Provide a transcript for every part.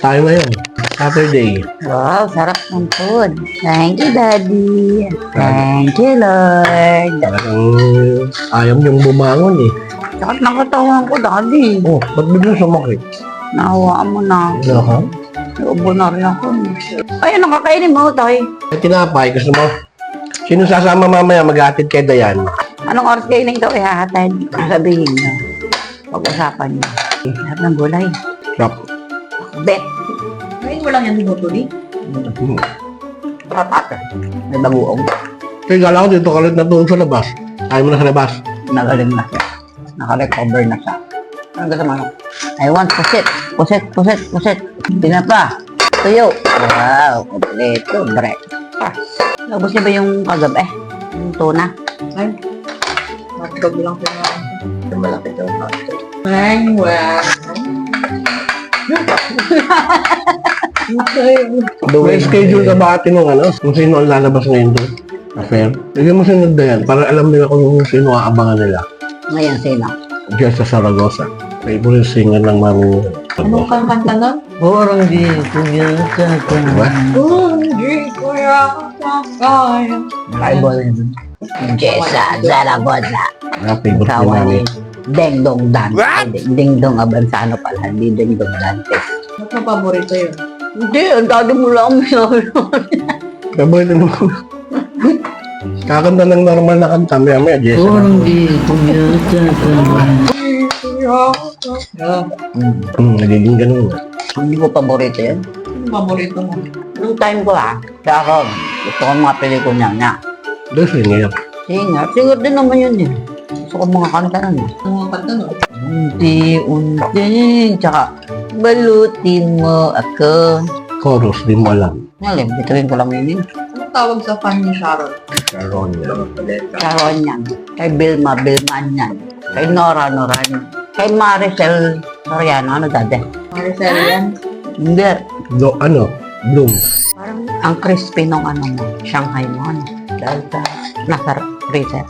tayo ngayon. Saturday. Wow, sarap ng food. Thank you, Daddy. Thank you, Lord. Talagang ayaw niyong bumangon eh. Sakit ng katawan ko, Daddy. Oh, ba't biglang sumakit? Nahawaan mo na. Ano ka? Naubo na rin ako. Ay, ano kakainin mo, Toy? Ay, tinapay. Gusto mo? Sino sasama mamaya mag-atid kay Dayan? Anong oras kainin ito ihahatid? Sabihin niyo. Pag-usapan niyo. Sarap ng gulay. Sarap. Bet. Ngayon mo lang yan binutuli. Rapat. May baguong. Kaya gala ko dito kalit natulog sa labas. Ayaw mo na sa labas. Nagaling na siya. Naka-recover na siya. Ano gusto mo? I want pusit. Pusit, pusit, pusit. Tinapa. Tuyo. Wow. Kompleto. Breakfast. Nabos niya ba yung kagabi? Yung tuna? Ay, matugag lang ko na. Yung malaki daw kaso. Ay, wow. May schedule ka ba ate nung ano? Kung sino ang lalabas ngayon doon? Affair? Bigyan mo sila ng Dayan para alam nila kung sino aabangan nila. Ngayon, sino? Jessa Saragosa. Favorite singer ng mami niya. Anong kang kanta nun? Borong di kunyata ka. Diba? Hindi ko kaya. Bible yun. Jessa Zaragoza. Favorite ni mami. Deng Dong Dante. Ding Dong Abansano pala. Hindi Ding Dong Dante. Ba't mo paborito yun? Hindi, ang dado mo lang. Favorite naman. Kakanta ng normal na kanta. Maya Jessa. di kunyata ka. Nagiging ganun. Hindi ko paborito yun. Anong paborito mo? Nung time ko kaya ako, gusto ko mga pelikula niya. Doon singer. Singer din naman yun eh. Gusto ko mga kanta nun eh. Anong mga kanta nun? Unti-unti, tsaka balutin mo ako. Chorus, di mo alam. Ngalim, bituin ko lang yun eh. Anong tawag sa fan ni Sharon? Sharon yan. Sharon yan. Kay Bilma yan. Kay Nora yan. Kay Maricel Soriano, ano dati? Maricel yan? Hindi. Bloom. Parang Ang crispy nung ano mo, Shanghai mo, ano? Dahil sa nasa freezer.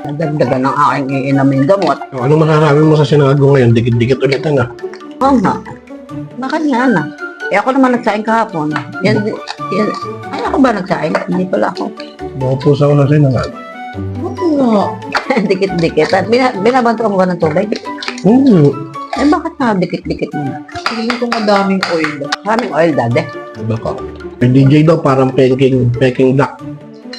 Nadagdagan ng aking iinamin gamot. Ano masasabi mo sa sinago ngayon? Dikit-dikit ulit na. Oo nga. Bakit nga na? Eh ako naman nagsaing kahapon. Yan, ay ako ba nagsaing? Hindi pala ako. Bukapos ako sa sinago. ano nga? Dikit-dikit. At binabanto mo ba ng tubig? Eh bakit nga dikit-dikit mo na? Feeling ko madaming oil. Maraming oil, dade. Baka. Yung DJ daw parang peking duck.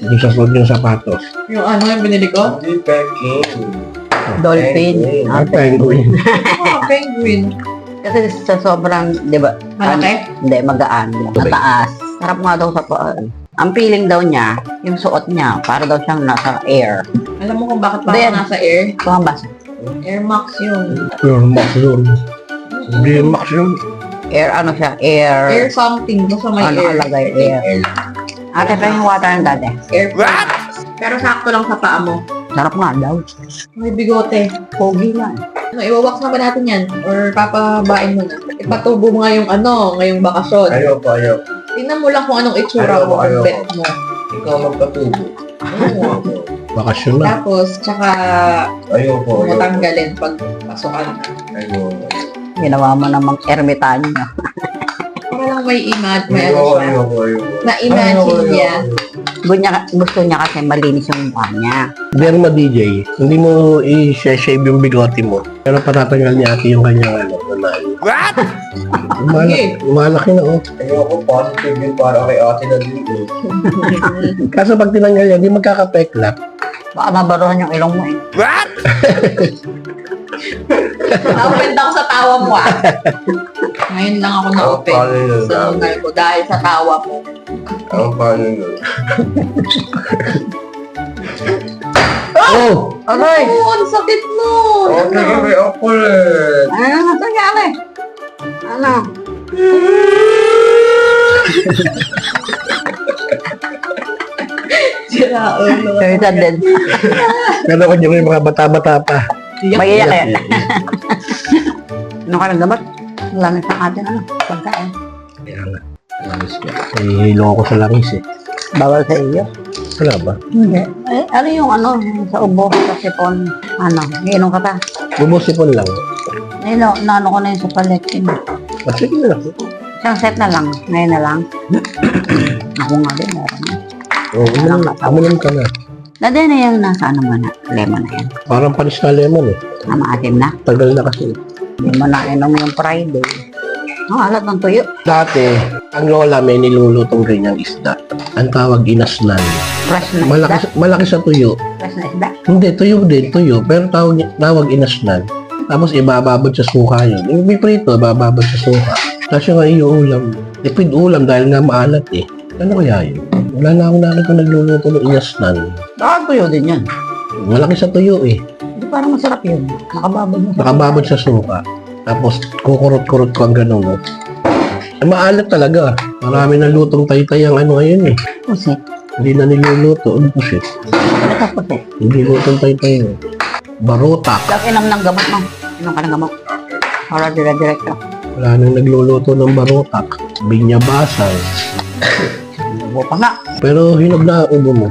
Yung sa suot yung sapatos. Yung ano yung binili ko? Dolphin. Ang penguin. Penguin. Kasi sa sobrang, di ba? Malaki? Hindi, magaan. Mataas. Sarap nga daw sa paan. Ang feeling daw niya, yung suot niya, para daw siyang nasa air. Alam mo kung bakit Hindi. parang nasa air? Ito ang basa. Air Max yun. Pure Max yun. Hindi Max yun. Air ano siya? Air. Air something. Basta may Ano air. alagay? Air. Ate, pa yung water ng dati. Air. Pero sakto lang sa paa mo. Sarap nga daw. May bigote. Pogi lang. Ano, iwawax na ba natin yan? Or papabain mo na? Ipatubo mo nga yung ngayong bakasyon. Ayoko. Tingnan mo lang kung anong itsura mo, ang Ayoko. bet mo. Ikaw magpatubo. Bakasyon na. Tapos, tsaka Ayoko. matanggalin pag pasukan. Ayoko. Ginawa mo namang ermitanyo. Para lang may may ano siya. Ayoko. Na-imagine niya. Gusto niya kasi malinis yung mukha niya. Derma DJ, hindi mo i-shave yung bigote mo. Pero patatanggal niya ate yung kanyang nanay. What? Umalaki na oh. Ayoko positive yun para kay ate na dito. Kaso pag tinanggal yan, di magkakapeklat. Baka mabaruhan yung ilong mo eh. Na-open ako sa tawa mo Ngayon lang ako na-open. Sa lugar ko dahil sa tawa mo. Ang paano nun? Oh! Aray! Oo, ang sakit nun! Okay, may ulit. Ano nangyari? Ano? Sira ulo. Kaya din. Pero kung yung mga bata-bata pa. Magiyak eh. Ano ka ng gabat? Langis ng atin ano? Pagkain. Kaya nga. Hihilo ako sa langis eh. Bawal sa iyo. Wala ba? Hindi. Eh, ano yung ano? Yung sa ubo, sa sipon. Ano? Iinom ka pa? Bumusipon lang. Nino, naano ko na yun sa palektin. Sige na. Isang set na lang. Ngayon na lang. Ako nga din, meron na. Uminom ka na. Dati na yung nasa ano man na, lemon na yan. Parang panis na lemon eh. Maasim na. Tagal na kasi. Hindi mo na inom yung Friday. Alat ng tuyo. Dati, ang lola may nilulutong ganyang isda. Ang tawag inasnan. Fresh na isda. Malaki sa tuyo. Fresh na isda. Hindi, tuyo din, tuyo. Pero tawag inasnan. Tapos ibababad sa suka yun. Yung may prito, ibababad sa suka. Tapos yung iuulam. Tipid ulam dahil nga maalat eh. Ano kaya yun? Wala na akong nakita nagluluto ng inasnan. Baka tuyo din yan. Malaki sa tuyo eh. Hindi parang masarap yun. Nakababad mo. Nakababad sa suka. Tapos kukurot-kurot ko ang ganun. Maalat talaga. Marami na lutong taytay ang ano ngayon eh. Pusit. Hindi na niluluto. Ano po shit? Ano ka pusit? Hindi lutong taytay yun. Barotak. Lang inom ng gamot mo. Inom ka ng gamot. Para dire-diretso. Wala nang nagluluto ng barotak. Binyabasal. Ubo pa nga. Pero hinog na ang ubo mo.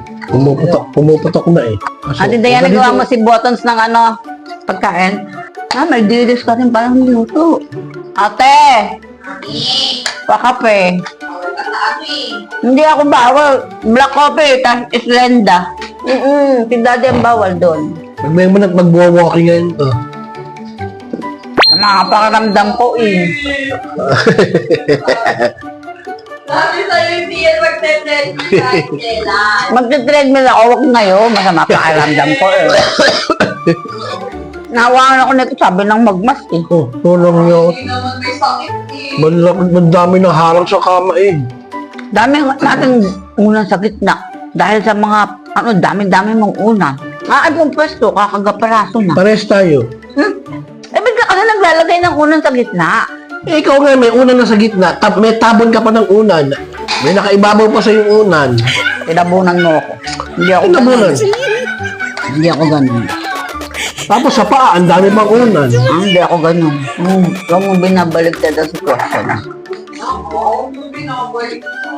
Pumuputok na eh. Ate Diana, nagawa mo si Buttons ng ano, pagkain. May dilis ka rin parang niluto. Ate! Pakape. Hindi ako bawal. Black coffee, tas Islanda. Si daddy ang bawal doon. Pagmay mo na't magbuwa-walking ngayon to. Nakapakaramdam ko eh. Sabi sa'yo, hindi yan magte-treadmill kahit kailan. Magte-treadmill ako, wag ngayon. Masama pakaramdam ko eh. Nawakan ako nito, sabi ng magmas eh. Oh, tulong niyo. Hindi naman may sakit eh. Madami ng harang sa kama eh. Dami natin unang sa gitna. Dahil sa mga, dami-dami mong unan. Ay, pong pwesto, kakagaparaso na. Pares tayo. Eh, bigla ka na naglalagay ng unan sa gitna. Eh, ikaw nga, may unan na sa gitna. May tabon ka pa ng unan. May nakaibabaw pa sa yung unan. Tinabunan mo ako. Hindi ako Tinabunan. Hindi ako ganun. Tapos sa paa, ang dami pang unan. Hindi ako ganun. Huwag mo binabalik sa sitwasyon. Ako, binabalik ko.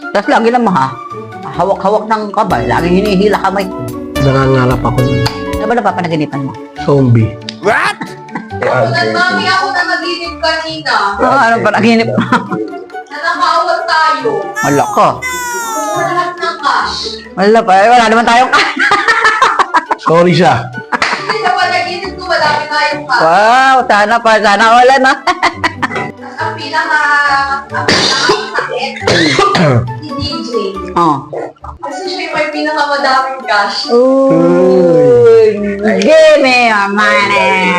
Tapos lagi naman ha, hawak-hawak ng kabay. Laging hinihila kamay ko. Nangangarap ako ng Ano ba napapanaginipan mo? zombie. Mami, ako na naginip kanina. Ano pa naginip? Na nakawal tayo. Wala ka. Kumuha lahat ng cash. Wala pa. Wala naman tayong Sorry siya. Hindi sa panaginip ko, madami tayong cash. Wow, sana wala na. Ang pinaka-sakit, si DJ. Oh. Kasi siya yung may pinaka-madaming cash. Uy, gimme your money.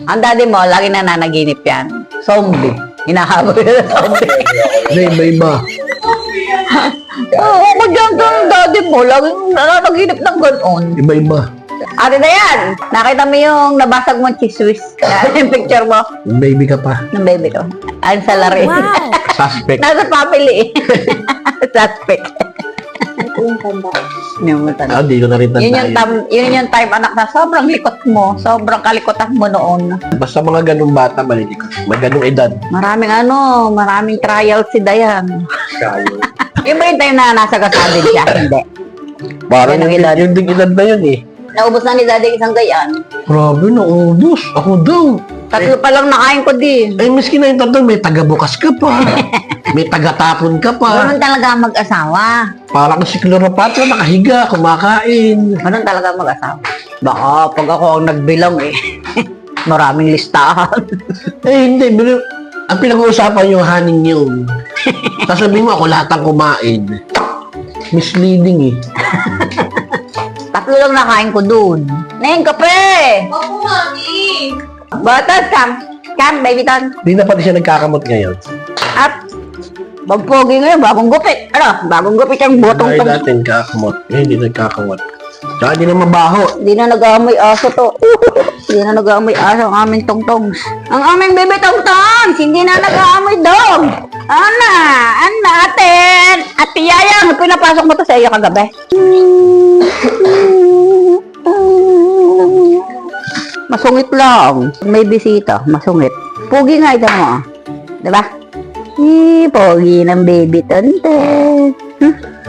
Ang daddy mo, lagi na nanaginip yan. Zombie. Hinahabol na zombie. Hindi, iba-iba. Oo, ako dyan ang daddy mo. Laging nanaginip ng ganoon. Iba-iba. Ate Dayan, nakita mo yung nabasag mong cheese whiz? Yung picture mo Baby ka pa. ng baby ko. Ang salary. Suspect. Nasa family. Suspect. Ah, di ko na rin Yun yung time anak na sobrang likot mo. Sobrang kalikotan mo noon. Basta mga ganung bata, malilikot. May ganung edad. Maraming trial si Dayan. Kayo. Yung ba yung time na nasa kasali siya? Hindi. Parang Ganung edad. yung ding edad na yun eh. Naubos na ni daddy isang gayan. Grabe, naubos. Ako daw. Tatlo pa lang nakain ko din. Ay, miski na yung tatlo, may taga-bukas ka pa. May taga-tapon ka pa. Ganun talaga ang mag-asawa. Parang si Cleopatra, nakahiga, kumakain. Ganun talaga ang mag-asawa. Baka pag ako ang nagbilang eh. Maraming listahan. Eh, hindi. Ang pinag-uusapan yung haning yun. Sasabihin mo, ako lahat ang kumain. Misleading eh. Tatlo lang nakain ko dun. Neng, kape! Ako, mami. Batas, come, baby ton. Hindi na pati siya nagkakamot ngayon. At, magpogi ngayon, bagong gupit. Ano, bagong gupit yung botong Dahil tong. natin kakamot. Eh, hindi nagkakamot. Tsaka hindi na mabaho. Hindi na nag-aamoy aso to. Hindi na nag-aamoy aso ang aming tongtongs. Ang aming baby tongtongs, hindi na nag-aamoy dog. Ana, atin. Ate Yayang, pinapasok mo to sa iyo kagabi. Masungit lang. May bisita, masungit. Pugi nga ito mo. Diba? Pogi ng baby tonte.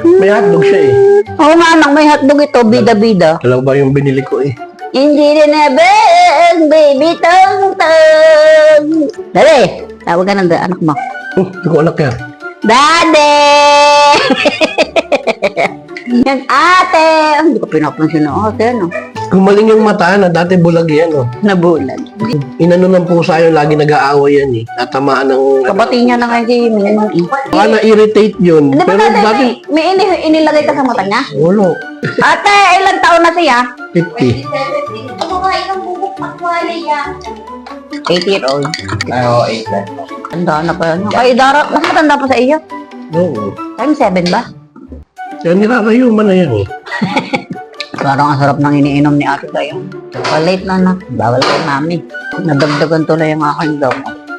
May hotdog siya eh. Oo nga, nang may hotdog ito, bida-bida. Dalawa ba yung binili ko eh? Hindi rin na bang, baby tong-tong. Dali, tawag ka ng anak mo. Hindi ko anak yan. Daddy! Yan ate! Hindi ko pinapansin na ate, no? Gumaling yung mata na dati bulag yan, oh. Nabulag. Inano ng pusa yun, lagi nag-aaway yan, eh. Natamaan ng... Kapati niya na ngayon si Minimum E. Baka na-irritate yun. Di ba Pero dati dati... may inilagay ka sa mata niya? Wala. Ate, ilang taon na siya? 50. 2017. Kumakain ng bubuk pakwali yan. 8-year-old. Ay, oo, 8 na. Tanda na pa yan. Kay Dara, mas matanda pa sa iyo. Oo. Time 7 ba? Kaya nilalayo man na yan, eh. Parang ang sarap ng iniinom ni ate kayo. Late na na. Bawal kay mami. Nadagdagan tuloy yung aking daw.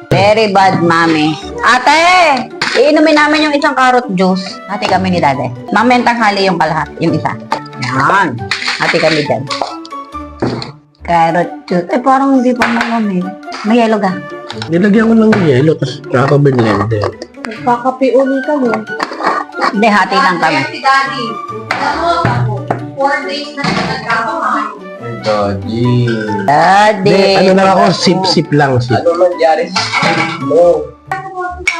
Very bad, mami. Ate! Iinumin namin yung isang carrot juice. Hati kami ni dade. Mamentang hali yung kalahat. Yung isa. Yan. Hati kami dyan. Carrot juice. Eh, parang hindi pa malamig. May yellow ka. Nilagyan ko ng yelo, tapos tsaka blender. Kakapi uli kami. Hindi, hati lang kami. Si Daddy. Alam mo, 4 days na siya nagkakamahay. Daddy. Daddy. Hindi, ano lang ako, sip-sip lang. Sip. Ano nangyari sa no? Ano mo sa